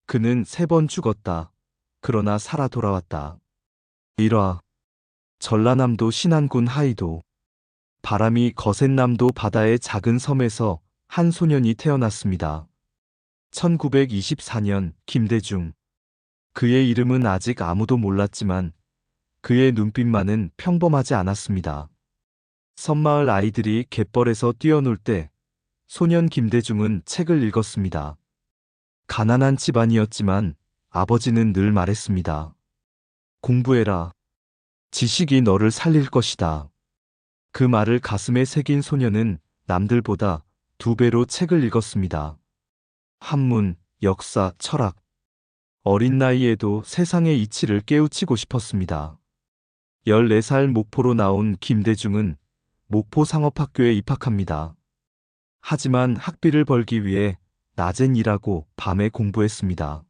그는 3번 죽었다. 그러나 살아 돌아왔다. 1화 전라남도 신안군 하이도. 바람이 거센 남도 바다의 작은 섬에서 한 소년이 태어났습니다. 1924년 김대중. 그의 이름은 아직 아무도 몰랐지만 그의 눈빛만은 평범하지 않았습니다. 섬마을 아이들이 갯벌에서 뛰어놀 때 소년 김대중은 책을 읽었습니다. 가난한 집안이었지만 아버지는 늘 말했습니다. 공부해라. 지식이 너를 살릴 것이다. 그 말을 가슴에 새긴 소년은 남들보다 2배로 책을 읽었습니다. 한문, 역사, 철학. 어린 나이에도 세상의 이치를 깨우치고 싶었습니다. 14살 목포로 나온 김대중은 목포 상업학교에 입학합니다. 하지만 학비를 벌기 위해 낮엔 일하고 밤에 공부했습니다.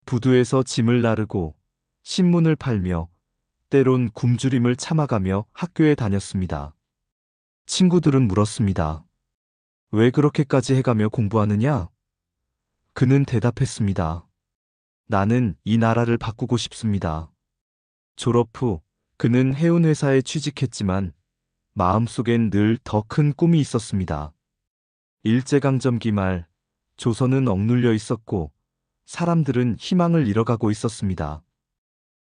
부두에서 짐을 나르고 신문을 팔며 때론 굶주림을 참아가며 학교에 다녔습니다. 친구들은 물었습니다. 왜 그렇게까지 해가며 공부하느냐? 그는 대답했습니다. 나는 이 나라를 바꾸고 싶습니다. 졸업 후 그는 해운회사에 취직했지만 마음속엔 늘 더 큰 꿈이 있었습니다. 일제강점기 말 조선은 억눌려 있었고 사람들은 희망을 잃어가고 있었습니다.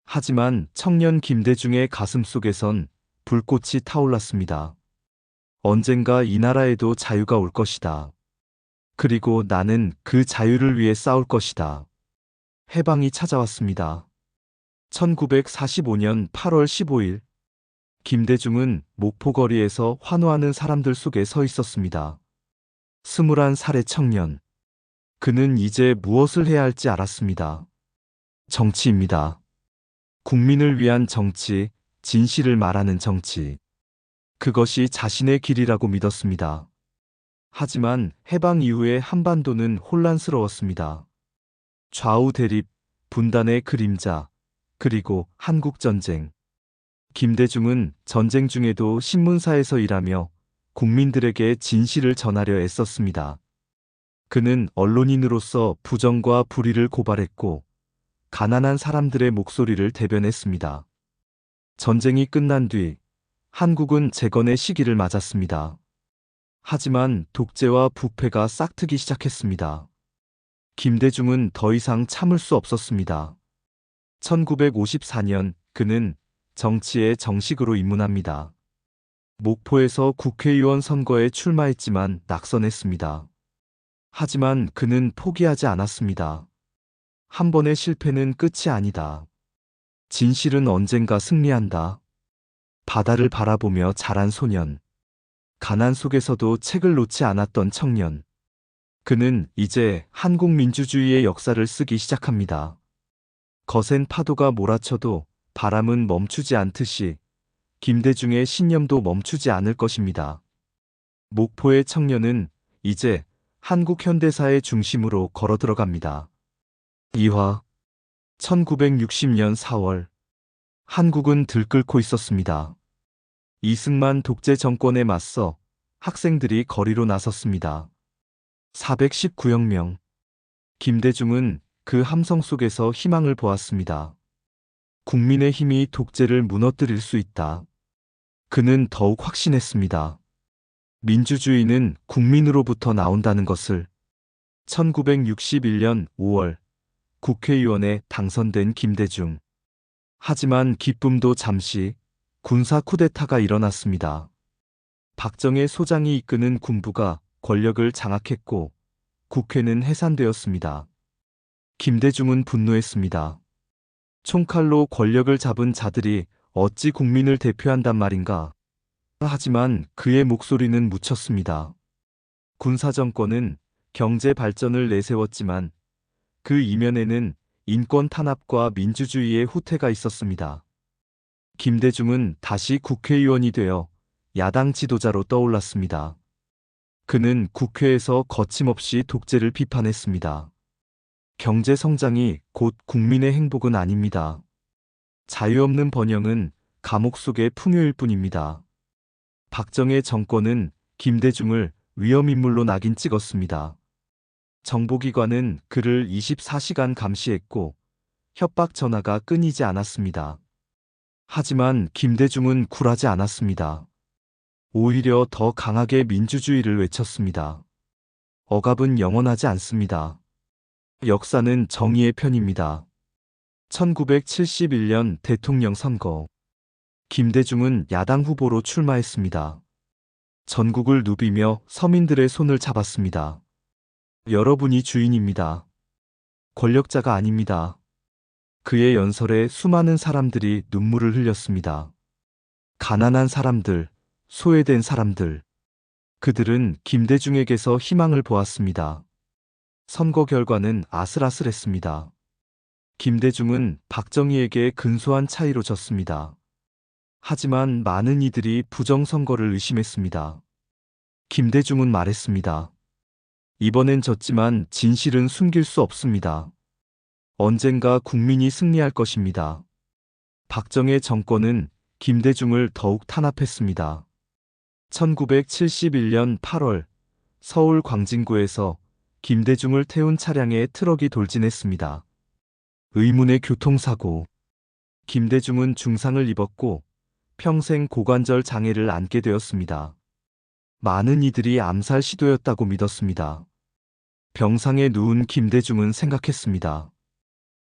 하지만 청년 김대중의 가슴 속에선 불꽃이 타올랐습니다. 언젠가 이 나라에도 자유가 올 것이다. 그리고 나는 그 자유를 위해 싸울 것이다. 해방이 찾아왔습니다. 1945년 8월 15일 김대중은 목포거리에서 환호하는 사람들 속에 서 있었습니다. 21살의 청년. 그는 이제 무엇을 해야 할지 알았습니다. 정치입니다. 국민을 위한 정치, 진실을 말하는 정치. 그것이 자신의 길이라고 믿었습니다. 하지만 해방 이후에 한반도는 혼란스러웠습니다. 좌우 대립, 분단의 그림자, 그리고 한국전쟁. 김대중은 전쟁 중에도 신문사에서 일하며 국민들에게 진실을 전하려 애썼습니다. 그는 언론인으로서 부정과 불의를 고발했고 가난한 사람들의 목소리를 대변했습니다. 전쟁이 끝난 뒤 한국은 재건의 시기를 맞았습니다. 하지만 독재와 부패가 싹트기 시작했습니다. 김대중은 더 이상 참을 수 없었습니다. 1954년 그는 정치에 정식으로 입문합니다. 목포에서 국회의원 선거에 출마했지만 낙선했습니다. 하지만 그는 포기하지 않았습니다. 한 번의 실패는 끝이 아니다. 진실은 언젠가 승리한다. 바다를 바라보며 자란 소년. 가난 속에서도 책을 놓지 않았던 청년. 그는 이제 한국 민주주의의 역사를 쓰기 시작합니다. 거센 파도가 몰아쳐도 바람은 멈추지 않듯이 김대중의 신념도 멈추지 않을 것입니다. 목포의 청년은 이제 한국 현대사의 중심으로 걸어 들어갑니다. 2화 1960년 4월 한국은 들끓고 있었습니다. 이승만 독재 정권에 맞서 학생들이 거리로 나섰습니다. 419혁명. 김대중은 그 함성 속에서 희망을 보았습니다. 국민의 힘이 독재를 무너뜨릴 수 있다. 그는 더욱 확신했습니다. 민주주의는 국민으로부터 나온다는 것을. 1961년 5월 국회의원에 당선된 김대중. 하지만 기쁨도 잠시 군사 쿠데타가 일어났습니다. 박정희 소장이 이끄는 군부가 권력을 장악했고 국회는 해산되었습니다. 김대중은 분노했습니다. 총칼로 권력을 잡은 자들이 어찌 국민을 대표한단 말인가. 하지만 그의 목소리는 묻혔습니다. 군사정권은 경제 발전을 내세웠지만 그 이면에는 인권 탄압과 민주주의의 후퇴가 있었습니다. 김대중은 다시 국회의원이 되어 야당 지도자로 떠올랐습니다. 그는 국회에서 거침없이 독재를 비판했습니다. 경제 성장이 곧 국민의 행복은 아닙니다. 자유 없는 번영은 감옥 속의 풍요일 뿐입니다. 박정희 정권은 김대중을 위험인물로 낙인 찍었습니다. 정보기관은 그를 24시간 감시했고 협박 전화가 끊이지 않았습니다. 하지만 김대중은 굴하지 않았습니다. 오히려 더 강하게 민주주의를 외쳤습니다. 억압은 영원하지 않습니다. 역사는 정의의 편입니다. 1971년 대통령 선거. 김대중은 야당 후보로 출마했습니다. 전국을 누비며 서민들의 손을 잡았습니다. 여러분이 주인입니다. 권력자가 아닙니다. 그의 연설에 수많은 사람들이 눈물을 흘렸습니다. 가난한 사람들, 소외된 사람들. 그들은 김대중에게서 희망을 보았습니다. 선거 결과는 아슬아슬했습니다. 김대중은 박정희에게 근소한 차이로 졌습니다. 하지만 많은 이들이 부정선거를 의심했습니다. 김대중은 말했습니다. 이번엔 졌지만 진실은 숨길 수 없습니다. 언젠가 국민이 승리할 것입니다. 박정희 정권은 김대중을 더욱 탄압했습니다. 1971년 8월 서울 광진구에서 김대중을 태운 차량에 트럭이 돌진했습니다. 의문의 교통사고. 김대중은 중상을 입었고 평생 고관절 장애를 안게 되었습니다. 많은 이들이 암살 시도였다고 믿었습니다. 병상에 누운 김대중은 생각했습니다.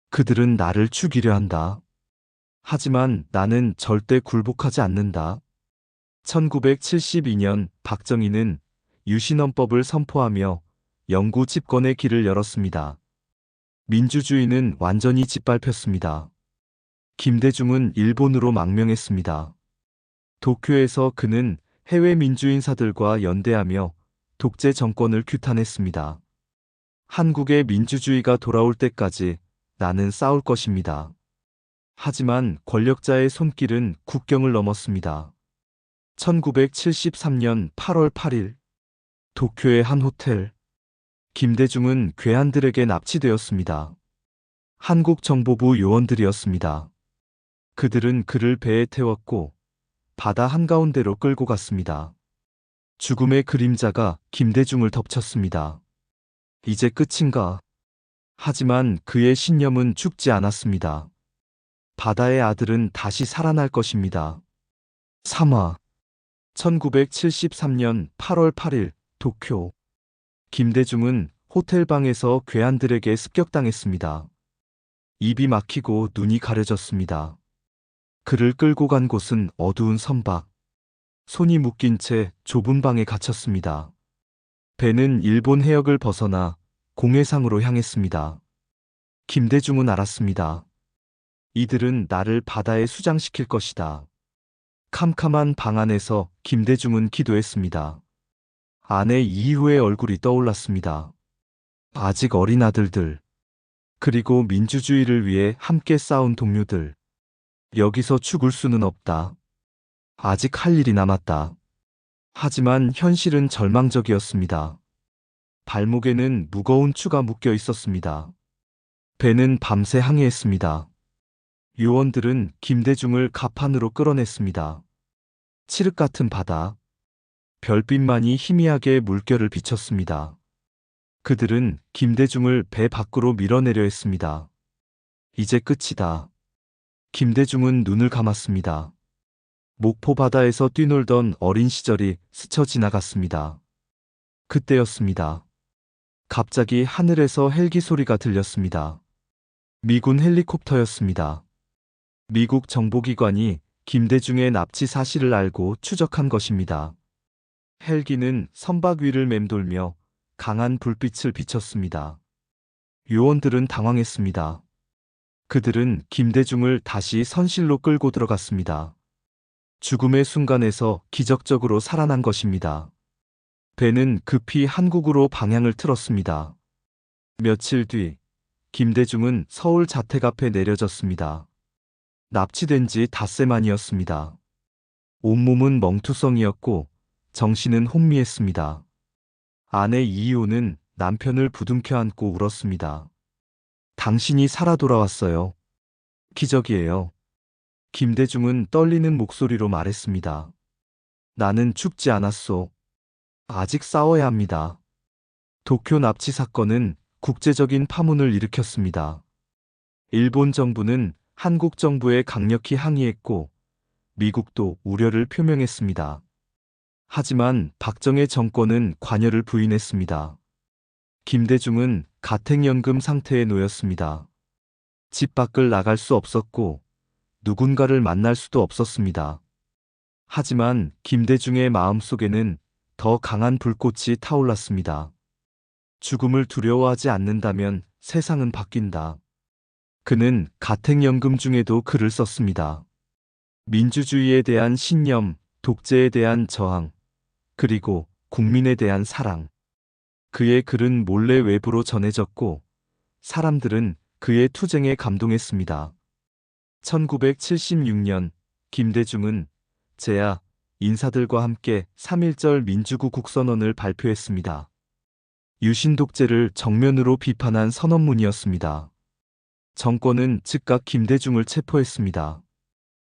그들은 나를 죽이려 한다. 하지만 나는 절대 굴복하지 않는다. 1972년 박정희는 유신헌법을 선포하며 영구 집권의 길을 열었습니다. 민주주의는 완전히 짓밟혔습니다. 김대중은 일본으로 망명했습니다. 도쿄에서 그는 해외 민주인사들과 연대하며 독재 정권을 규탄했습니다. 한국의 민주주의가 돌아올 때까지 나는 싸울 것입니다. 하지만 권력자의 손길은 국경을 넘었습니다. 1973년 8월 8일 도쿄의 한 호텔. 김대중은 괴한들에게 납치되었습니다. 한국 정보부 요원들이었습니다. 그들은 그를 배에 태웠고 바다 한가운데로 끌고 갔습니다. 죽음의 그림자가 김대중을 덮쳤습니다. 이제 끝인가? 하지만 그의 신념은 죽지 않았습니다. 바다의 아들은 다시 살아날 것입니다. 3화 1973년 8월 8일 도쿄. 김대중은 호텔방에서 괴한들에게 습격당했습니다. 입이 막히고 눈이 가려졌습니다. 그를 끌고 간 곳은 어두운 선박. 손이 묶인 채 좁은 방에 갇혔습니다. 배는 일본 해역을 벗어나 공해상으로 향했습니다. 김대중은 알았습니다. 이들은 나를 바다에 수장시킬 것이다. 캄캄한 방 안에서 김대중은 기도했습니다. 아내 이희호의 얼굴이 떠올랐습니다. 아직 어린 아들들, 그리고 민주주의를 위해 함께 싸운 동료들. 여기서 죽을 수는 없다. 아직 할 일이 남았다. 하지만 현실은 절망적이었습니다. 발목에는 무거운 추가 묶여 있었습니다. 배는 밤새 항해했습니다. 요원들은 김대중을 갑판으로 끌어냈습니다. 칠흑 같은 바다. 별빛만이 희미하게 물결을 비쳤습니다. 그들은 김대중을 배 밖으로 밀어내려 했습니다. 이제 끝이다. 김대중은 눈을 감았습니다. 목포 바다에서 뛰놀던 어린 시절이 스쳐 지나갔습니다. 그때였습니다. 갑자기 하늘에서 헬기 소리가 들렸습니다. 미군 헬리콥터였습니다. 미국 정보기관이 김대중의 납치 사실을 알고 추적한 것입니다. 헬기는 선박 위를 맴돌며 강한 불빛을 비췄습니다. 요원들은 당황했습니다. 그들은 김대중을 다시 선실로 끌고 들어갔습니다. 죽음의 순간에서 기적적으로 살아난 것입니다. 배는 급히 한국으로 방향을 틀었습니다. 며칠 뒤 김대중은 서울 자택 앞에 내려졌습니다. 납치된 지 닷새 만이었습니다. 온몸은 멍투성이었고 정신은 혼미했습니다. 아내 이희호는 남편을 부둥켜 안고 울었습니다. 당신이 살아 돌아왔어요. 기적이에요. 김대중은 떨리는 목소리로 말했습니다. 나는 죽지 않았소. 아직 싸워야 합니다. 도쿄 납치 사건은 국제적인 파문을 일으켰습니다. 일본 정부는 한국 정부에 강력히 항의했고 미국도 우려를 표명했습니다. 하지만 박정희 정권은 관여를 부인했습니다. 김대중은 가택연금 상태에 놓였습니다. 집 밖을 나갈 수 없었고 누군가를 만날 수도 없었습니다. 하지만 김대중의 마음속에는 더 강한 불꽃이 타올랐습니다. 죽음을 두려워하지 않는다면 세상은 바뀐다. 그는 가택연금 중에도 글을 썼습니다. 민주주의에 대한 신념, 독재에 대한 저항, 그리고 국민에 대한 사랑. 그의 글은 몰래 외부로 전해졌고 사람들은 그의 투쟁에 감동했습니다. 1976년 김대중은 제야 인사들과 함께 3.1절 민주구 국선언을 발표했습니다. 유신 독재를 정면으로 비판한 선언문이었습니다. 정권은 즉각 김대중을 체포했습니다.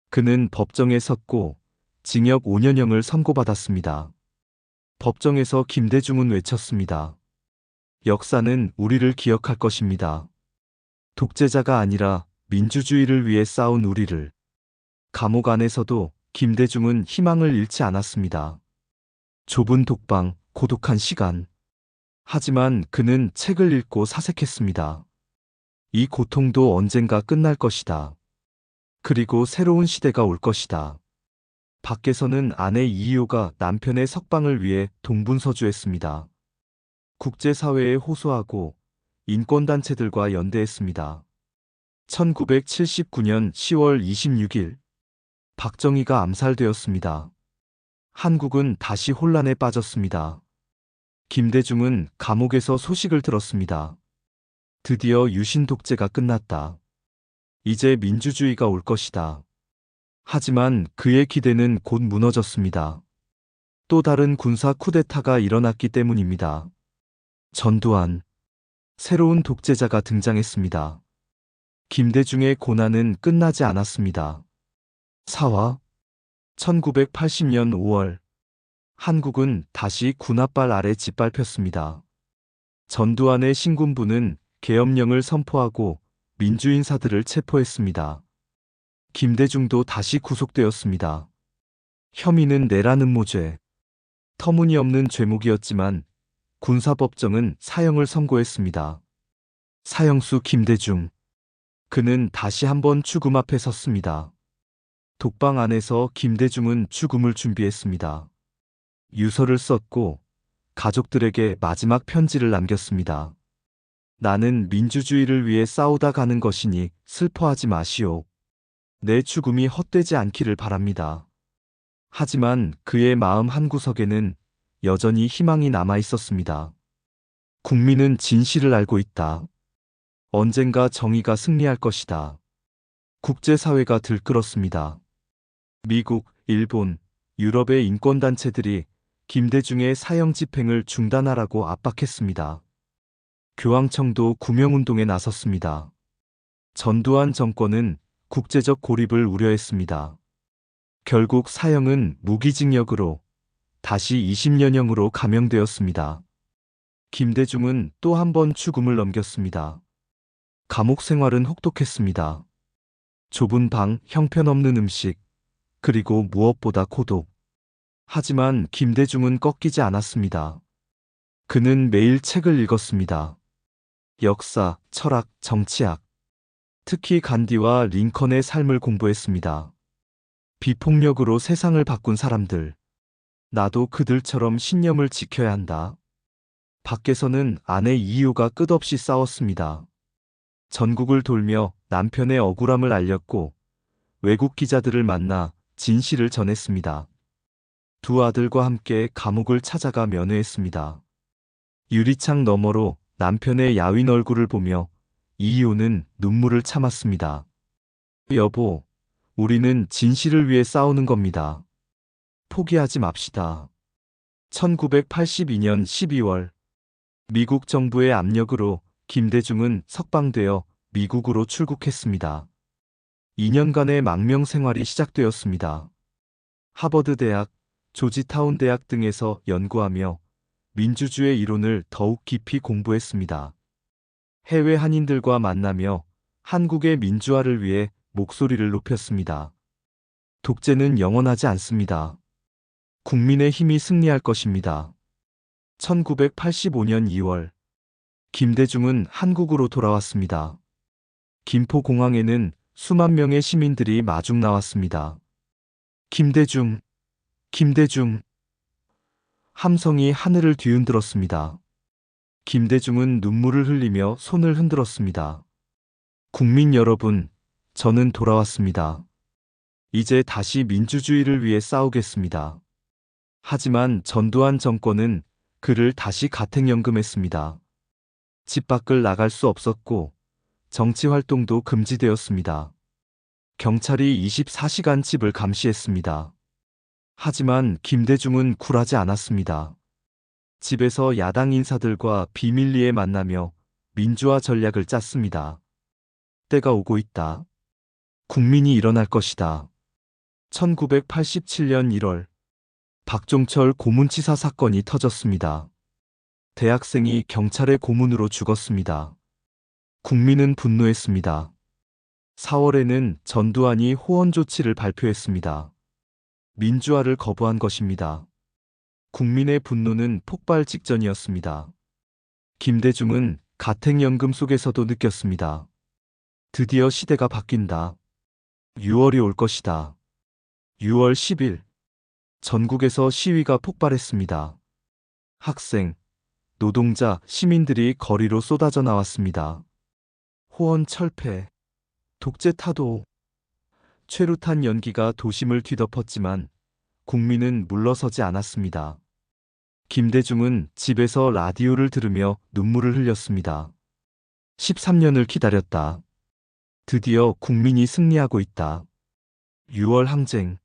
그는 법정에 섰고 징역 5년형을 선고받았습니다. 법정에서 김대중은 외쳤습니다. 역사는 우리를 기억할 것입니다. 독재자가 아니라 민주주의를 위해 싸운 우리를. 감옥 안에서도 김대중은 희망을 잃지 않았습니다. 좁은 독방, 고독한 시간. 하지만 그는 책을 읽고 사색했습니다. 이 고통도 언젠가 끝날 것이다. 그리고 새로운 시대가 올 것이다. 밖에서는 아내 이희호가 남편의 석방을 위해 동분서주했습니다. 국제사회에 호소하고 인권단체들과 연대했습니다. 1979년 10월 26일 박정희가 암살되었습니다. 한국은 다시 혼란에 빠졌습니다. 김대중은 감옥에서 소식을 들었습니다. 드디어 유신 독재가 끝났다. 이제 민주주의가 올 것이다. 하지만 그의 기대는 곧 무너졌습니다. 또 다른 군사 쿠데타가 일어났기 때문입니다. 전두환. 새로운 독재자가 등장했습니다. 김대중의 고난은 끝나지 않았습니다. 사화. 1980년 5월. 한국은 다시 군합발 아래 짓밟혔습니다. 전두환의 신군부는 계엄령을 선포하고 민주인사들을 체포했습니다. 김대중도 다시 구속되었습니다. 혐의는 내란 음모죄. 터무니없는 죄목이었지만 군사법정은 사형을 선고했습니다. 사형수 김대중. 그는 다시 한번 죽음 앞에 섰습니다. 독방 안에서 김대중은 죽음을 준비했습니다. 유서를 썼고 가족들에게 마지막 편지를 남겼습니다. 나는 민주주의를 위해 싸우다 가는 것이니 슬퍼하지 마시오. 내 죽음이 헛되지 않기를 바랍니다. 하지만 그의 마음 한구석에는 여전히 희망이 남아 있었습니다. 국민은 진실을 알고 있다. 언젠가 정의가 승리할 것이다. 국제사회가 들끓었습니다. 미국, 일본, 유럽의 인권단체들이 김대중의 사형 집행을 중단하라고 압박했습니다. 교황청도 구명운동에 나섰습니다. 전두환 정권은 국제적 고립을 우려했습니다. 결국 사형은 무기징역으로 다시 20년형으로 감형되었습니다. 김대중은 또 한 번 죽음을 넘겼습니다. 감옥 생활은 혹독했습니다. 좁은 방, 형편없는 음식, 그리고 무엇보다 고독. 하지만 김대중은 꺾이지 않았습니다. 그는 매일 책을 읽었습니다. 역사, 철학, 정치학. 특히 간디와 링컨의 삶을 공부했습니다. 비폭력으로 세상을 바꾼 사람들. 나도 그들처럼 신념을 지켜야 한다. 밖에서는 아내 이희호가 끝없이 싸웠습니다. 전국을 돌며 남편의 억울함을 알렸고 외국 기자들을 만나 진실을 전했습니다. 두 아들과 함께 감옥을 찾아가 면회했습니다. 유리창 너머로 남편의 야윈 얼굴을 보며 이희호는 눈물을 참았습니다. 여보, 우리는 진실을 위해 싸우는 겁니다. 포기하지 맙시다. 1982년 12월 미국 정부의 압력으로 김대중은 석방되어 미국으로 출국했습니다. 2년간의 망명 생활이 시작되었습니다. 하버드 대학, 조지타운 대학 등에서 연구하며 민주주의 이론을 더욱 깊이 공부했습니다. 해외 한인들과 만나며 한국의 민주화를 위해 목소리를 높였습니다. 독재는 영원하지 않습니다. 국민의 힘이 승리할 것입니다. 1985년 2월, 김대중은 한국으로 돌아왔습니다. 김포공항에는 수만 명의 시민들이 마중 나왔습니다. 김대중, 김대중. 함성이 하늘을 뒤흔들었습니다. 김대중은 눈물을 흘리며 손을 흔들었습니다. 국민 여러분, 저는 돌아왔습니다. 이제 다시 민주주의를 위해 싸우겠습니다. 하지만 전두환 정권은 그를 다시 가택연금했습니다. 집 밖을 나갈 수 없었고 정치 활동도 금지되었습니다. 경찰이 24시간 집을 감시했습니다. 하지만 김대중은 굴하지 않았습니다. 집에서 야당 인사들과 비밀리에 만나며 민주화 전략을 짰습니다. 때가 오고 있다. 국민이 일어날 것이다. 1987년 1월, 박종철 고문치사 사건이 터졌습니다. 대학생이 경찰의 고문으로 죽었습니다. 국민은 분노했습니다. 4월에는 전두환이 호원 조치를 발표했습니다. 민주화를 거부한 것입니다. 국민의 분노는 폭발 직전이었습니다. 김대중은 가택연금 속에서도 느꼈습니다. 드디어 시대가 바뀐다. 6월이 올 것이다. 6월 10일, 전국에서 시위가 폭발했습니다. 학생, 노동자, 시민들이 거리로 쏟아져 나왔습니다. 호원 철폐, 독재 타도. 최루탄 연기가 도심을 뒤덮었지만 국민은 물러서지 않았습니다. 김대중은 집에서 라디오를 들으며 눈물을 흘렸습니다. 13년을 기다렸다. 드디어 국민이 승리하고 있다. 6월 항쟁.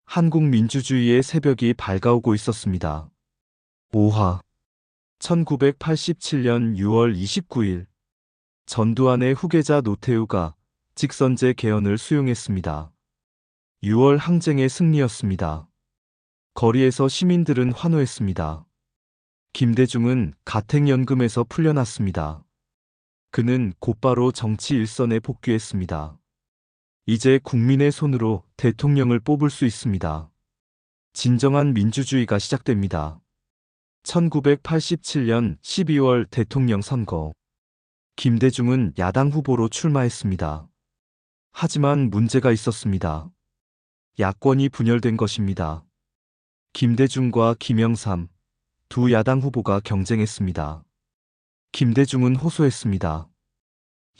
한국 민주주의의 새벽이 밝아오고 있었습니다. 5화. 1987년 6월 29일. 전두환의 후계자 노태우가 직선제 개헌을 수용했습니다. 6월 항쟁의 승리였습니다. 거리에서 시민들은 환호했습니다. 김대중은 가택연금에서 풀려났습니다. 그는 곧바로 정치 일선에 복귀했습니다. 이제 국민의 손으로 대통령을 뽑을 수 있습니다. 진정한 민주주의가 시작됩니다. 1987년 12월 대통령 선거. 김대중은 야당 후보로 출마했습니다. 하지만 문제가 있었습니다. 야권이 분열된 것입니다. 김대중과 김영삼, 두 야당 후보가 경쟁했습니다. 김대중은 호소했습니다.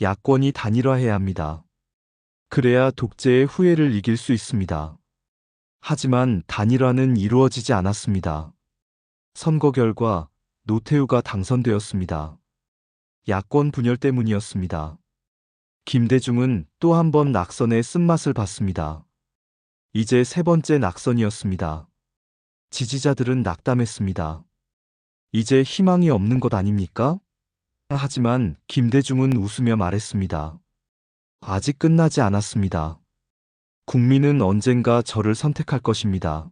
야권이 단일화해야 합니다. 그래야 독재의 후예를 이길 수 있습니다. 하지만 단일화는 이루어지지 않았습니다. 선거 결과 노태우가 당선되었습니다. 야권 분열 때문이었습니다. 김대중은 또 한 번 낙선의 쓴맛을 봤습니다. 이제 세 번째 낙선이었습니다. 지지자들은 낙담했습니다. 이제 희망이 없는 것 아닙니까? 하지만 김대중은 웃으며 말했습니다. 아직 끝나지 않았습니다. 국민은 언젠가 저를 선택할 것입니다.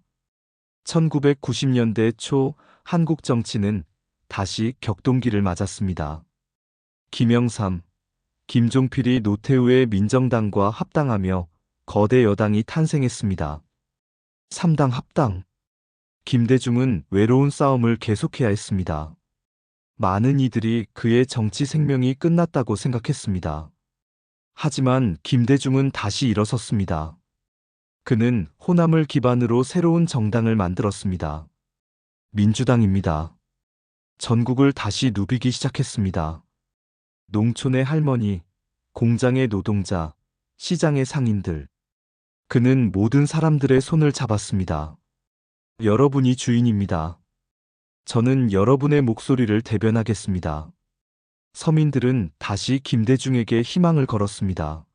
1990년대 초 한국 정치는 다시 격동기를 맞았습니다. 김영삼, 김종필이 노태우의 민정당과 합당하며 거대 여당이 탄생했습니다. 3당 합당. 김대중은 외로운 싸움을 계속해야 했습니다. 많은 이들이 그의 정치 생명이 끝났다고 생각했습니다. 하지만 김대중은 다시 일어섰습니다. 그는 호남을 기반으로 새로운 정당을 만들었습니다. 민주당입니다. 전국을 다시 누비기 시작했습니다. 농촌의 할머니, 공장의 노동자, 시장의 상인들. 그는 모든 사람들의 손을 잡았습니다. 여러분이 주인입니다. 저는 여러분의 목소리를 대변하겠습니다. 서민들은 다시 김대중에게 희망을 걸었습니다.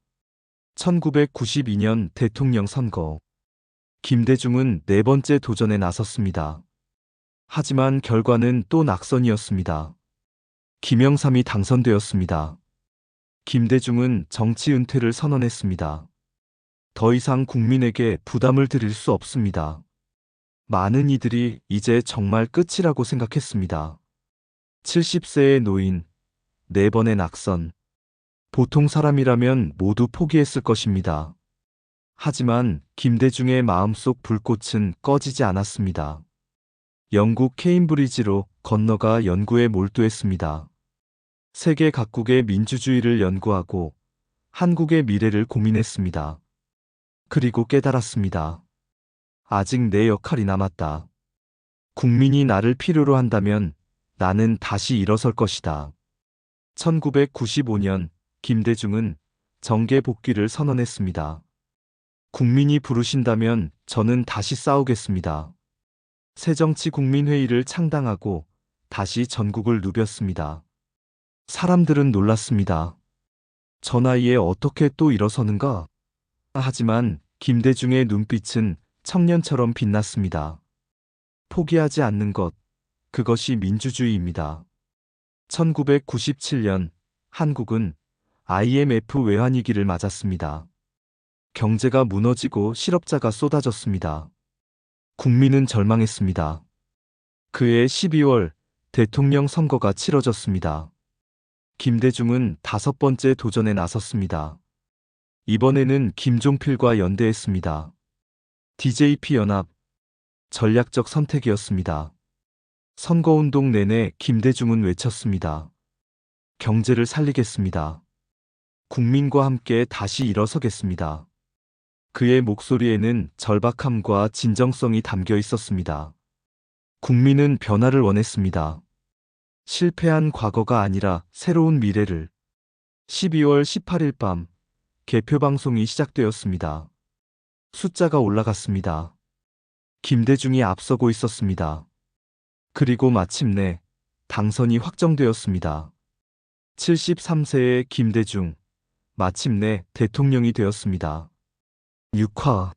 1992년 대통령 선거. 김대중은 네 번째 도전에 나섰습니다. 하지만 결과는 또 낙선이었습니다. 김영삼이 당선되었습니다. 김대중은 정치 은퇴를 선언했습니다. 더 이상 국민에게 부담을 드릴 수 없습니다. 많은 이들이 이제 정말 끝이라고 생각했습니다. 70세의 노인, 4번의 낙선. 보통 사람이라면 모두 포기했을 것입니다. 하지만 김대중의 마음속 불꽃은 꺼지지 않았습니다. 영국 케임브리지로 건너가 연구에 몰두했습니다. 세계 각국의 민주주의를 연구하고 한국의 미래를 고민했습니다. 그리고 깨달았습니다. 아직 내 역할이 남았다. 국민이 나를 필요로 한다면 나는 다시 일어설 것이다. 1995년 김대중은 정계 복귀를 선언했습니다. 국민이 부르신다면 저는 다시 싸우겠습니다. 새정치국민회의를 창당하고 다시 전국을 누볐습니다. 사람들은 놀랐습니다. 저 나이에 어떻게 또 일어서는가? 하지만 김대중의 눈빛은 청년처럼 빛났습니다. 포기하지 않는 것, 그것이 민주주의입니다. 1997년 한국은 IMF 외환위기를 맞았습니다. 경제가 무너지고 실업자가 쏟아졌습니다. 국민은 절망했습니다. 그해 12월 대통령 선거가 치러졌습니다. 김대중은 5번째 도전에 나섰습니다. 이번에는 김종필과 연대했습니다. DJP 연합, 전략적 선택이었습니다. 선거운동 내내 김대중은 외쳤습니다. 경제를 살리겠습니다. 국민과 함께 다시 일어서겠습니다. 그의 목소리에는 절박함과 진정성이 담겨 있었습니다. 국민은 변화를 원했습니다. 실패한 과거가 아니라 새로운 미래를. 12월 18일 밤 개표방송이 시작되었습니다. 숫자가 올라갔습니다. 김대중이 앞서고 있었습니다. 그리고 마침내 당선이 확정되었습니다. 73세의 김대중, 마침내 대통령이 되었습니다. 6화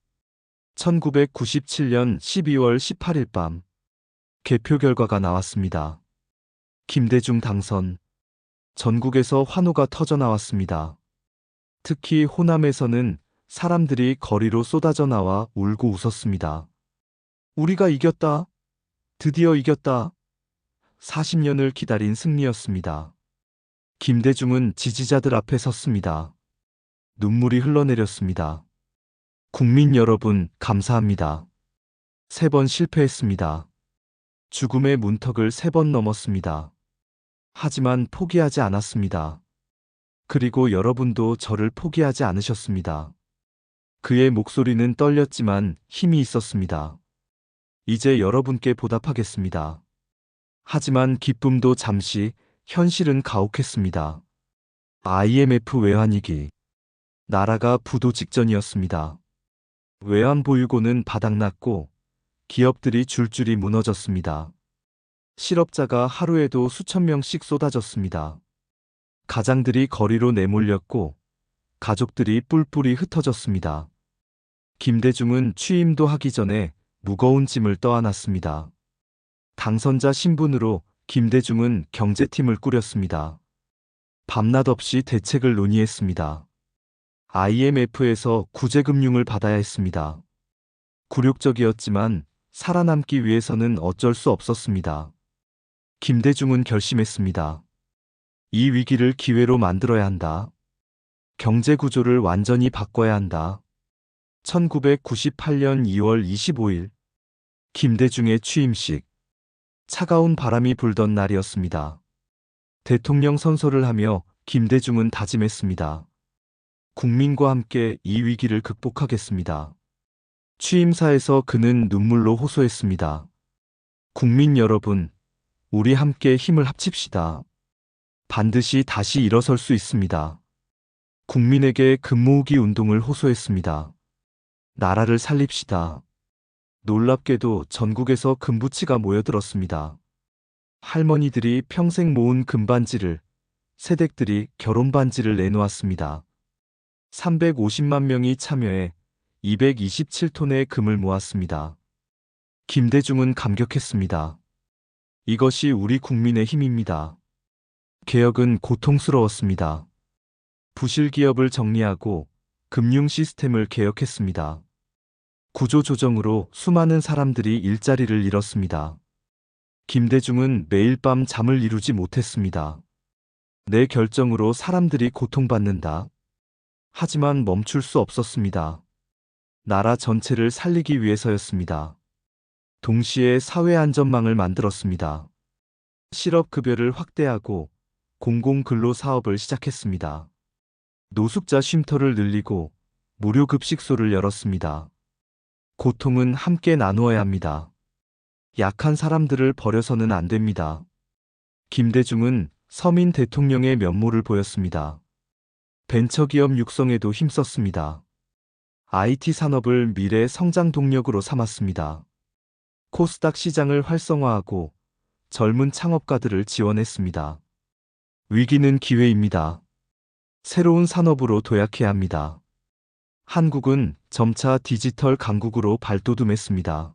1997년 12월 18일 밤 개표 결과가 나왔습니다. 김대중 당선. 전국에서 환호가 터져 나왔습니다. 특히 호남에서는 사람들이 거리로 쏟아져 나와 울고 웃었습니다. 우리가 이겼다. 드디어 이겼다. 40년을 기다린 승리였습니다. 김대중은 지지자들 앞에 섰습니다. 눈물이 흘러내렸습니다. 국민 여러분, 감사합니다. 3번 실패했습니다. 죽음의 문턱을 3번 넘었습니다. 하지만 포기하지 않았습니다. 그리고 여러분도 저를 포기하지 않으셨습니다. 그의 목소리는 떨렸지만 힘이 있었습니다. 이제 여러분께 보답하겠습니다. 하지만 기쁨도 잠시, 현실은 가혹했습니다. IMF 외환위기. 나라가 부도 직전이었습니다. 외환 보유고는 바닥났고 기업들이 줄줄이 무너졌습니다. 실업자가 하루에도 수천 명씩 쏟아졌습니다. 가장들이 거리로 내몰렸고 가족들이 뿔뿔이 흩어졌습니다. 김대중은 취임도 하기 전에 무거운 짐을 떠안았습니다. 당선자 신분으로 김대중은 경제팀을 꾸렸습니다. 밤낮 없이 대책을 논의했습니다. IMF에서 구제금융을 받아야 했습니다. 굴욕적이었지만 살아남기 위해서는 어쩔 수 없었습니다. 김대중은 결심했습니다. 이 위기를 기회로 만들어야 한다. 경제 구조를 완전히 바꿔야 한다. 1998년 2월 25일 김대중의 취임식. 차가운 바람이 불던 날이었습니다. 대통령 선서를 하며 김대중은 다짐했습니다. 국민과 함께 이 위기를 극복하겠습니다. 취임사에서 그는 눈물로 호소했습니다. 국민 여러분, 우리 함께 힘을 합칩시다. 반드시 다시 일어설 수 있습니다. 국민에게 금모으기 운동을 호소했습니다. 나라를 살립시다. 놀랍게도 전국에서 금부치가 모여들었습니다. 할머니들이 평생 모은 금반지를, 새댁들이 결혼반지를 내놓았습니다. 350만 명이 참여해 227톤의 금을 모았습니다. 김대중은 감격했습니다. 이것이 우리 국민의 힘입니다. 개혁은 고통스러웠습니다. 부실 기업을 정리하고 금융 시스템을 개혁했습니다. 구조조정으로 수많은 사람들이 일자리를 잃었습니다. 김대중은 매일 밤 잠을 이루지 못했습니다. 내 결정으로 사람들이 고통받는다. 하지만 멈출 수 없었습니다. 나라 전체를 살리기 위해서였습니다. 동시에 사회 안전망을 만들었습니다. 실업급여를 확대하고 공공근로 사업을 시작했습니다. 노숙자 쉼터를 늘리고 무료급식소를 열었습니다. 고통은 함께 나누어야 합니다. 약한 사람들을 버려서는 안 됩니다. 김대중은 서민 대통령의 면모를 보였습니다. 벤처기업 육성에도 힘썼습니다. IT 산업을 미래 성장 동력으로 삼았습니다. 코스닥 시장을 활성화하고 젊은 창업가들을 지원했습니다. 위기는 기회입니다. 새로운 산업으로 도약해야 합니다. 한국은 점차 디지털 강국으로 발돋움했습니다.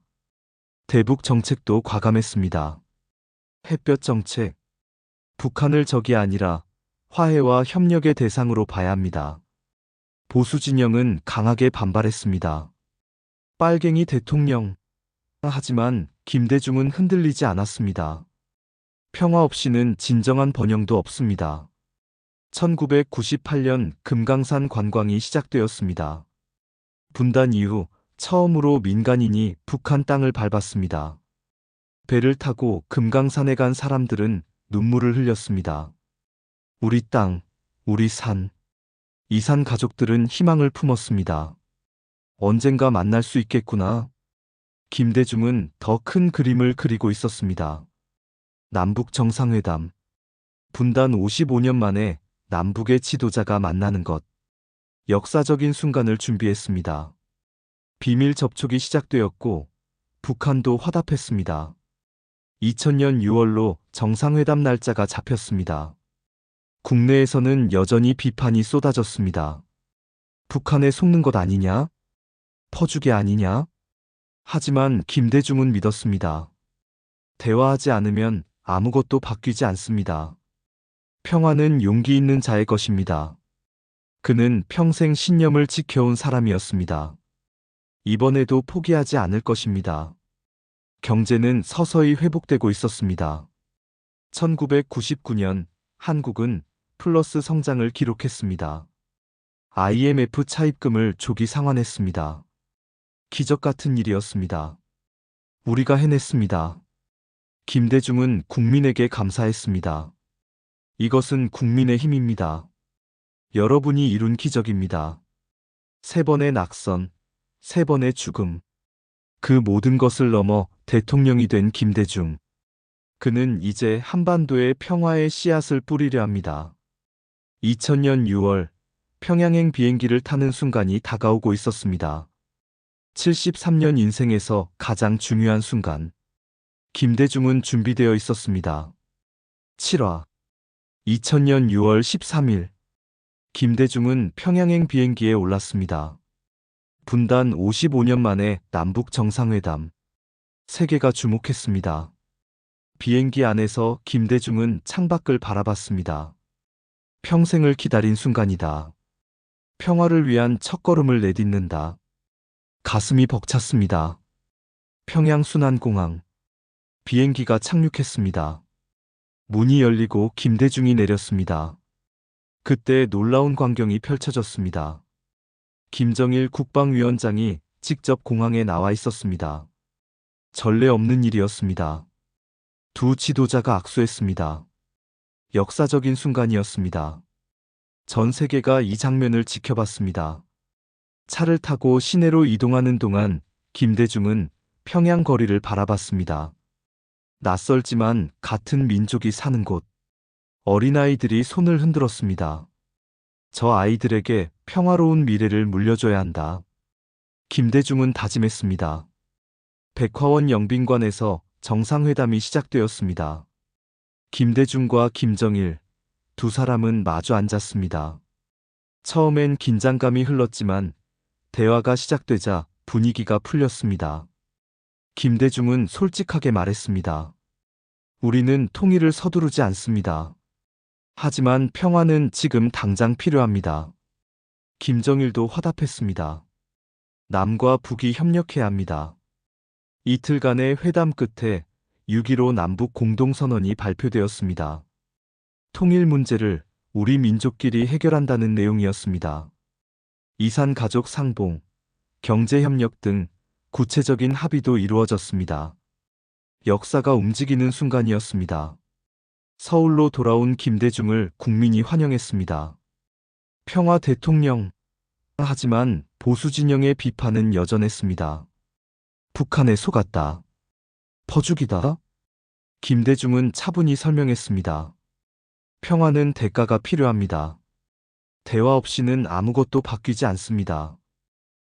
대북 정책도 과감했습니다. 햇볕 정책. 북한을 적이 아니라 화해와 협력의 대상으로 봐야 합니다. 보수 진영은 강하게 반발했습니다. 빨갱이 대통령. 하지만 김대중은 흔들리지 않았습니다. 평화 없이는 진정한 번영도 없습니다. 1998년 금강산 관광이 시작되었습니다. 분단 이후 처음으로 민간인이 북한 땅을 밟았습니다. 배를 타고 금강산에 간 사람들은 눈물을 흘렸습니다. 우리 땅, 우리 산. 이산 가족들은 희망을 품었습니다. 언젠가 만날 수 있겠구나. 김대중은 더 큰 그림을 그리고 있었습니다. 남북 정상회담. 분단 55년 만에 남북의 지도자가 만나는 것. 역사적인 순간을 준비했습니다. 비밀 접촉이 시작되었고 북한도 화답했습니다. 2000년 6월로 정상회담 날짜가 잡혔습니다. 국내에서는 여전히 비판이 쏟아졌습니다. 북한에 속는 것 아니냐? 퍼주기 아니냐? 하지만 김대중은 믿었습니다. 대화하지 않으면 아무것도 바뀌지 않습니다. 평화는 용기 있는 자의 것입니다. 그는 평생 신념을 지켜온 사람이었습니다. 이번에도 포기하지 않을 것입니다. 경제는 서서히 회복되고 있었습니다. 1999년 한국은 플러스 성장을 기록했습니다. IMF 차입금을 조기 상환했습니다. 기적 같은 일이었습니다. 우리가 해냈습니다. 김대중은 국민에게 감사했습니다. 이것은 국민의 힘입니다. 여러분이 이룬 기적입니다. 3번의 낙선, 3번의 죽음. 그 모든 것을 넘어 대통령이 된 김대중. 그는 이제 한반도에 평화의 씨앗을 뿌리려 합니다. 2000년 6월 평양행 비행기를 타는 순간이 다가오고 있었습니다. 73년 인생에서 가장 중요한 순간. 김대중은 준비되어 있었습니다. 7화 2000년 6월 13일 김대중은 평양행 비행기에 올랐습니다. 분단 55년 만에 남북 정상회담. 세계가 주목했습니다. 비행기 안에서 김대중은 창밖을 바라봤습니다. 평생을 기다린 순간이다. 평화를 위한 첫걸음을 내딛는다. 가슴이 벅찼습니다. 평양 순안공항. 비행기가 착륙했습니다. 문이 열리고 김대중이 내렸습니다. 그때 놀라운 광경이 펼쳐졌습니다. 김정일 국방위원장이 직접 공항에 나와 있었습니다. 전례 없는 일이었습니다. 두 지도자가 악수했습니다. 역사적인 순간이었습니다. 전 세계가 이 장면을 지켜봤습니다. 차를 타고 시내로 이동하는 동안 김대중은 평양 거리를 바라봤습니다. 낯설지만 같은 민족이 사는 곳. 어린아이들이 손을 흔들었습니다. 저 아이들에게 평화로운 미래를 물려줘야 한다. 김대중은 다짐했습니다. 백화원 영빈관에서 정상회담이 시작되었습니다. 김대중과 김정일, 두 사람은 마주 앉았습니다. 처음엔 긴장감이 흘렀지만 대화가 시작되자 분위기가 풀렸습니다. 김대중은 솔직하게 말했습니다. 우리는 통일을 서두르지 않습니다. 하지만 평화는 지금 당장 필요합니다. 김정일도 화답했습니다. 남과 북이 협력해야 합니다. 이틀간의 회담 끝에 6.15 남북 공동선언이 발표되었습니다. 통일 문제를 우리 민족끼리 해결한다는 내용이었습니다. 이산 가족 상봉, 경제협력 등 구체적인 합의도 이루어졌습니다. 역사가 움직이는 순간이었습니다. 서울로 돌아온 김대중을 국민이 환영했습니다. 평화 대통령. 하지만 보수 진영의 비판은 여전했습니다. 북한에 속았다. 퍼주기다. 김대중은 차분히 설명했습니다. 평화는 대가가 필요합니다. 대화 없이는 아무것도 바뀌지 않습니다.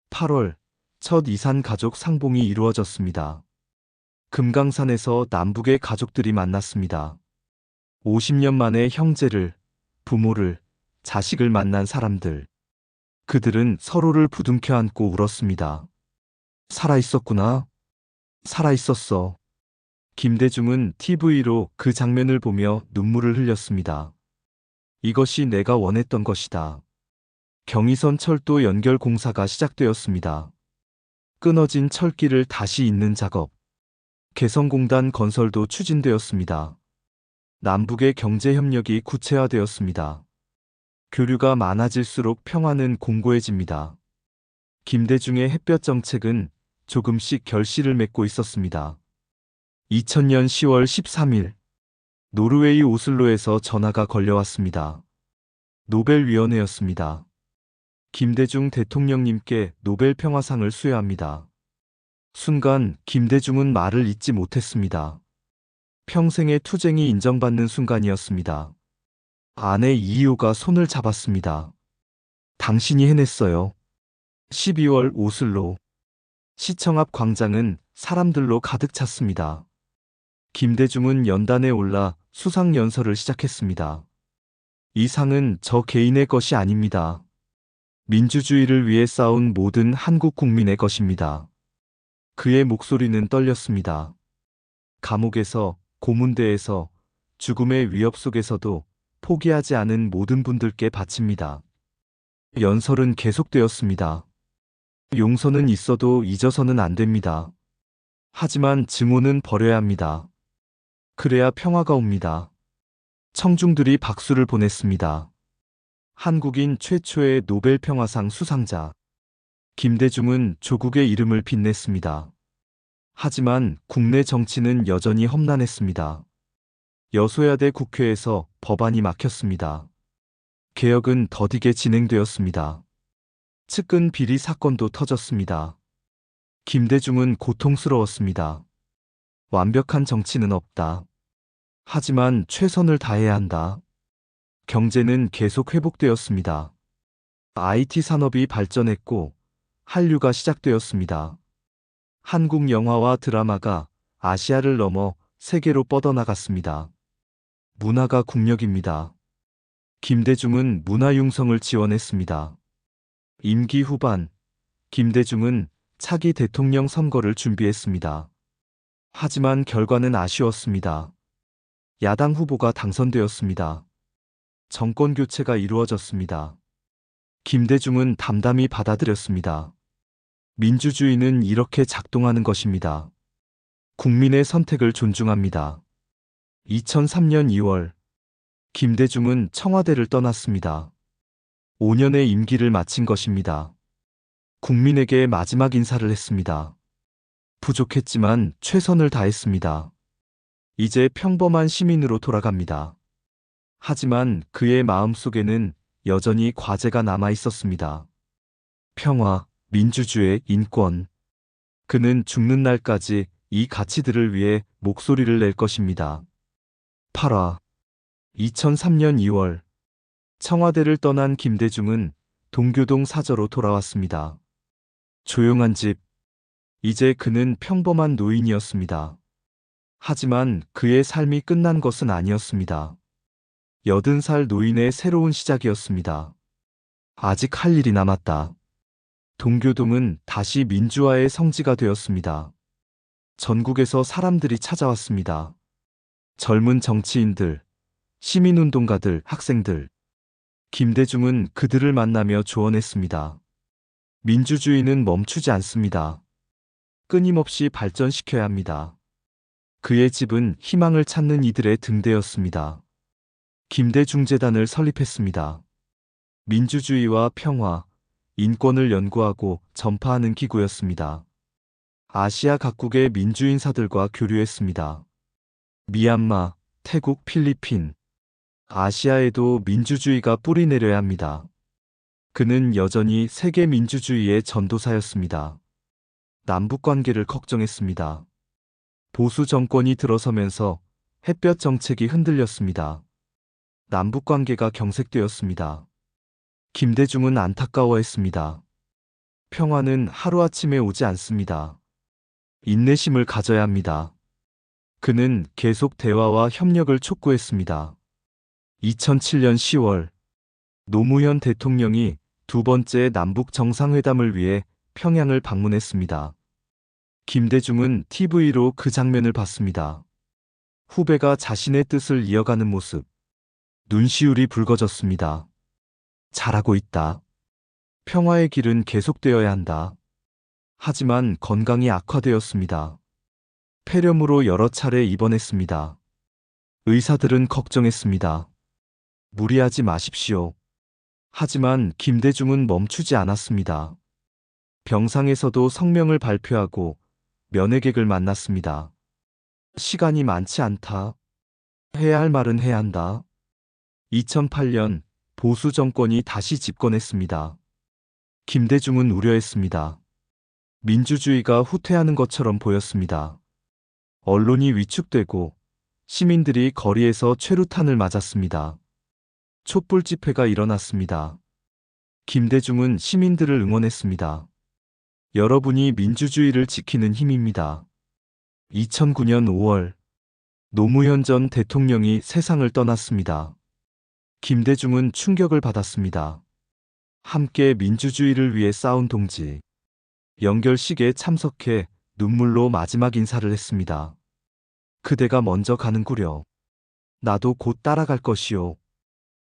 8월, 첫 이산 가족 상봉이 이루어졌습니다. 금강산에서 남북의 가족들이 만났습니다. 50년 만에 형제를, 부모를, 자식을 만난 사람들. 그들은 서로를 부둥켜 안고 울었습니다. 살아있었구나. 살아있었어. 김대중은 TV로 그 장면을 보며 눈물을 흘렸습니다. 이것이 내가 원했던 것이다. 경의선 철도 연결 공사가 시작되었습니다. 끊어진 철길을 다시 잇는 작업. 개성공단 건설도 추진되었습니다. 남북의 경제협력이 구체화되었습니다. 교류가 많아질수록 평화는 공고해집니다. 김대중의 햇볕 정책은 조금씩 결실을 맺고 있었습니다. 2000년 10월 13일, 노르웨이 오슬로에서 전화가 걸려왔습니다. 노벨위원회였습니다. 김대중 대통령님께 노벨 평화상을 수여합니다. 순간 김대중은 말을 잇지 못했습니다. 평생의 투쟁이 인정받는 순간이었습니다. 아내 이희호가 손을 잡았습니다. 당신이 해냈어요. 12월 오슬로. 시청 앞 광장은 사람들로 가득 찼습니다. 김대중은 연단에 올라 수상연설을 시작했습니다. 이 상은 저 개인의 것이 아닙니다. 민주주의를 위해 싸운 모든 한국 국민의 것입니다. 그의 목소리는 떨렸습니다. 감옥에서, 고문대에서, 죽음의 위협 속에서도 포기하지 않은 모든 분들께 바칩니다. 연설은 계속되었습니다. 용서는 있어도 잊어서는 안 됩니다. 하지만 증오는 버려야 합니다. 그래야 평화가 옵니다. 청중들이 박수를 보냈습니다. 한국인 최초의 노벨 평화상 수상자. 김대중은 조국의 이름을 빛냈습니다. 하지만 국내 정치는 여전히 험난했습니다. 여소야대 국회에서 법안이 막혔습니다. 개혁은 더디게 진행되었습니다. 측근 비리 사건도 터졌습니다. 김대중은 고통스러웠습니다. 완벽한 정치는 없다. 하지만 최선을 다해야 한다. 경제는 계속 회복되었습니다. IT 산업이 발전했고 한류가 시작되었습니다. 한국 영화와 드라마가 아시아를 넘어 세계로 뻗어나갔습니다. 문화가 국력입니다. 김대중은 문화융성을 지원했습니다. 임기 후반, 김대중은 차기 대통령 선거를 준비했습니다. 하지만 결과는 아쉬웠습니다. 야당 후보가 당선되었습니다. 정권 교체가 이루어졌습니다. 김대중은 담담히 받아들였습니다. 민주주의는 이렇게 작동하는 것입니다. 국민의 선택을 존중합니다. 2003년 2월, 김대중은 청와대를 떠났습니다. 5년의 임기를 마친 것입니다. 국민에게 마지막 인사를 했습니다. 부족했지만 최선을 다했습니다. 이제 평범한 시민으로 돌아갑니다. 하지만 그의 마음속에는 여전히 과제가 남아 있었습니다. 평화, 민주주의, 인권. 그는 죽는 날까지 이 가치들을 위해 목소리를 낼 것입니다. 8화. 2003년 2월. 청와대를 떠난 김대중은 동교동 사저로 돌아왔습니다. 조용한 집. 이제 그는 평범한 노인이었습니다. 하지만 그의 삶이 끝난 것은 아니었습니다. 80살 노인의 새로운 시작이었습니다. 아직 할 일이 남았다. 동교동은 다시 민주화의 성지가 되었습니다. 전국에서 사람들이 찾아왔습니다. 젊은 정치인들, 시민운동가들, 학생들. 김대중은 그들을 만나며 조언했습니다. 민주주의는 멈추지 않습니다. 끊임없이 발전시켜야 합니다. 그의 집은 희망을 찾는 이들의 등대였습니다. 김대중 재단을 설립했습니다. 민주주의와 평화, 인권을 연구하고 전파하는 기구였습니다. 아시아 각국의 민주인사들과 교류했습니다. 미얀마, 태국, 필리핀, 아시아에도 민주주의가 뿌리내려야 합니다. 그는 여전히 세계 민주주의의 전도사였습니다. 남북 관계를 걱정했습니다. 보수 정권이 들어서면서 햇볕 정책이 흔들렸습니다. 남북 관계가 경색되었습니다. 김대중은 안타까워했습니다. 평화는 하루아침에 오지 않습니다. 인내심을 가져야 합니다. 그는 계속 대화와 협력을 촉구했습니다. 2007년 10월 노무현 대통령이 두 번째 남북 정상회담을 위해 평양을 방문했습니다. 김대중은 TV로 그 장면을 봤습니다. 후배가 자신의 뜻을 이어가는 모습. 눈시울이 붉어졌습니다. 잘하고 있다. 평화의 길은 계속되어야 한다. 하지만 건강이 악화되었습니다. 폐렴으로 여러 차례 입원했습니다. 의사들은 걱정했습니다. 무리하지 마십시오. 하지만 김대중은 멈추지 않았습니다. 병상에서도 성명을 발표하고 면회객을 만났습니다. 시간이 많지 않다. 해야 할 말은 해야 한다. 2008년 보수 정권이 다시 집권했습니다. 김대중은 우려했습니다. 민주주의가 후퇴하는 것처럼 보였습니다. 언론이 위축되고 시민들이 거리에서 최루탄을 맞았습니다. 촛불 집회가 일어났습니다. 김대중은 시민들을 응원했습니다. 여러분이 민주주의를 지키는 힘입니다. 2009년 5월 노무현 전 대통령이 세상을 떠났습니다. 김대중은 충격을 받았습니다. 함께 민주주의를 위해 싸운 동지. 영결식에 참석해 눈물로 마지막 인사를 했습니다. 그대가 먼저 가는구려. 나도 곧 따라갈 것이요.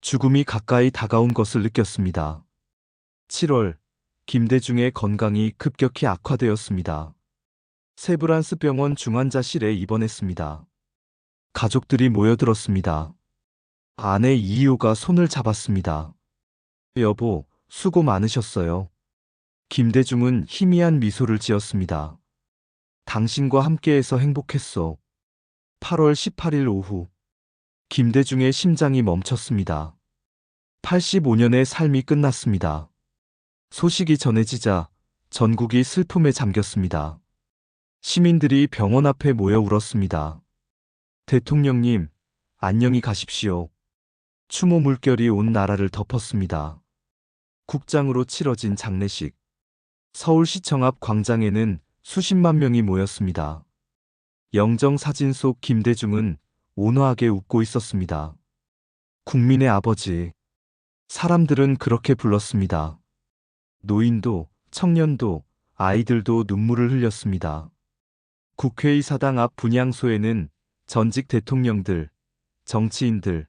죽음이 가까이 다가온 것을 느꼈습니다. 7월, 김대중의 건강이 급격히 악화되었습니다. 세브란스 병원 중환자실에 입원했습니다. 가족들이 모여들었습니다. 아내 이희호가 손을 잡았습니다. 여보, 수고 많으셨어요. 김대중은 희미한 미소를 지었습니다. 당신과 함께해서 행복했어. 8월 18일 오후, 김대중의 심장이 멈췄습니다. 85년의 삶이 끝났습니다. 소식이 전해지자 전국이 슬픔에 잠겼습니다. 시민들이 병원 앞에 모여 울었습니다. 대통령님, 안녕히 가십시오. 추모 물결이 온 나라를 덮었습니다. 국장으로 치러진 장례식. 서울시청 앞 광장에는 수십만 명이 모였습니다. 영정사진 속 김대중은 온화하게 웃고 있었습니다. 국민의 아버지. 사람들은 그렇게 불렀습니다. 노인도, 청년도, 아이들도 눈물을 흘렸습니다. 국회의사당 앞 분향소에는 전직 대통령들, 정치인들,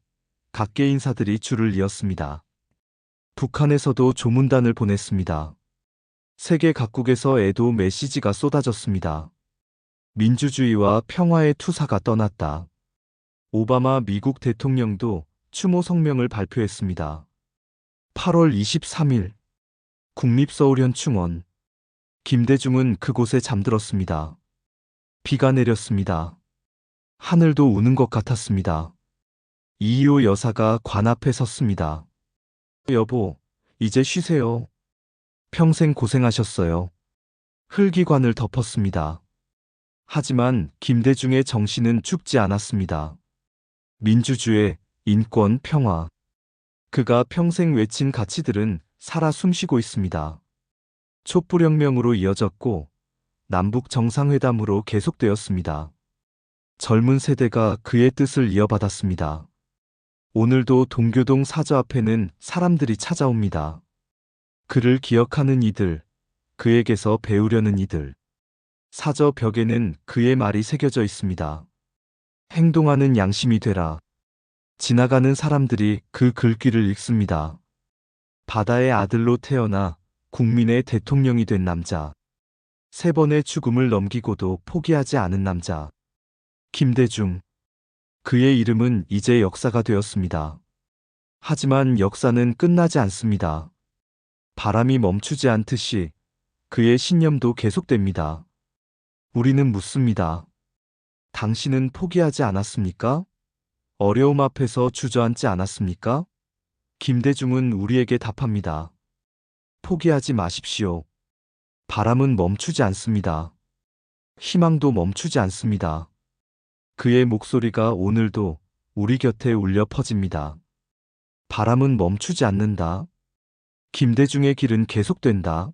각계 인사들이 줄을 이었습니다. 북한에서도 조문단을 보냈습니다. 세계 각국에서 애도 메시지가 쏟아졌습니다. 민주주의와 평화의 투사가 떠났다. 오바마 미국 대통령도 추모 성명을 발표했습니다. 8월 23일 국립서울현충원. 김대중은 그곳에 잠들었습니다. 비가 내렸습니다. 하늘도 우는 것 같았습니다. 이희호 여사가 관 앞에 섰습니다. 여보, 이제 쉬세요. 평생 고생하셨어요. 흙이관을 덮었습니다. 하지만 김대중의 정신은 죽지 않았습니다. 민주주의, 인권, 평화. 그가 평생 외친 가치들은 살아 숨쉬고 있습니다. 촛불혁명으로 이어졌고 남북 정상회담으로 계속되었습니다. 젊은 세대가 그의 뜻을 이어받았습니다. 오늘도 동교동 사저 앞에는 사람들이 찾아옵니다. 그를 기억하는 이들, 그에게서 배우려는 이들. 사저 벽에는 그의 말이 새겨져 있습니다. 행동하는 양심이 되라. 지나가는 사람들이 그 글귀를 읽습니다. 바다의 아들로 태어나 국민의 대통령이 된 남자. 3번의 죽음을 넘기고도 포기하지 않은 남자. 김대중. 그의 이름은 이제 역사가 되었습니다. 하지만 역사는 끝나지 않습니다. 바람이 멈추지 않듯이 그의 신념도 계속됩니다. 우리는 묻습니다. 당신은 포기하지 않았습니까? 어려움 앞에서 주저앉지 않았습니까? 김대중은 우리에게 답합니다. 포기하지 마십시오. 바람은 멈추지 않습니다. 희망도 멈추지 않습니다. 그의 목소리가 오늘도 우리 곁에 울려 퍼집니다. 바람은 멈추지 않는다. 김대중의 길은 계속된다.